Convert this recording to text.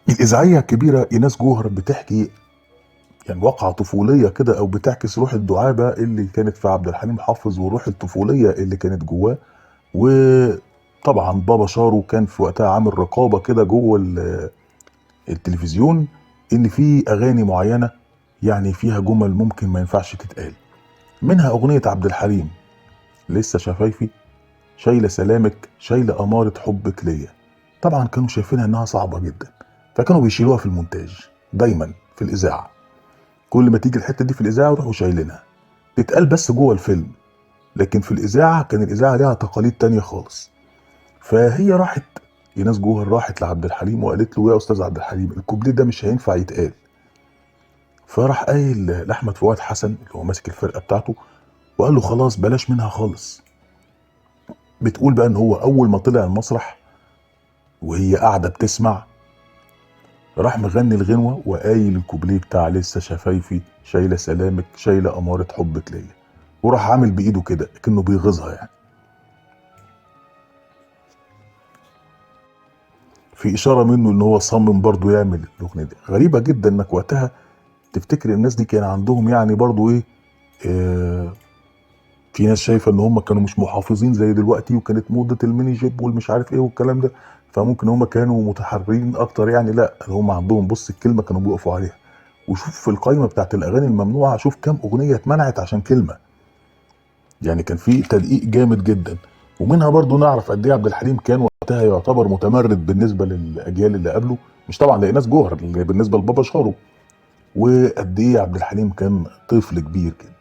الإذاعية الكبيرة إيناس جوهر بتحكي يعني واقعة طفولية كده، أو بتعكس روح الدعابة اللي كانت في عبد الحليم حافظ والروح الطفولية اللي كانت جواه. وطبعا بابا شارو كان في وقتها عامل رقابة كده جوه التلفزيون، إن في أغاني معينة يعني فيها جمل ممكن ما ينفعش تتقال، منها أغنية عبد الحليم لسه شفايفي، شايلة سلامك، شايلة أمارة حبك ليا. طبعا كانوا شايفينها إنها صعبة جدا، فكانوا بيشيلوها في المونتاج دايما في الإذاعة. كل ما تيجي الحتة دي في الإذاعة يروحوا شايلينها، تتقال بس جوه الفيلم، لكن في الإذاعة كان الإذاعة ليها تقاليد تانية خالص. فهي راحت، ايناس جوهر راحت لعبد الحليم وقالت له: يا استاذ عبد الحليم، الكوبليه ده مش هينفع يتقال. فراح قايل لاحمد فؤاد حسن اللي هو ماسك الفرقه بتاعته، وقال له: خلاص بلاش منها خالص. بتقول بقى ان هو اول ما طلع المسرح وهي قاعده بتسمع، راح مغني الغنوه وقايل الكوبليه بتاع لسه شفايفي، شايله سلامك، شايله اماره حبك ليا، وراح عامل بايده كده كأنه بيغيظها يعني. في اشاره منه ان هو صمم برضه يعمل الاغنيه دي. غريبه جدا انك وقتها تفتكر الناس دي كان عندهم يعني برضه ايه، آه، في ناس شايفه ان هم كانوا مش محافظين زي دلوقتي، وكانت موضه الميني جيب والمش عارف ايه والكلام ده، فممكن هم كانوا متحررين اكتر يعني. لا، هم عندهم بص الكلمه كانوا بيقفوا عليها. وشوف في القائمه بتاعت الاغاني الممنوعه، شوف كام اغنيه اتمنعت عشان كلمه. يعني كان في تدقيق جامد جدا. ومنها برضو نعرف قد ايه عبد الحليم كان وقتها يعتبر متمرد بالنسبه للاجيال اللي قبله، مش طبعا لإناس جوهر، اللي بالنسبه لبابا شارو. وقد ايه عبد الحليم كان طفل كبير كده.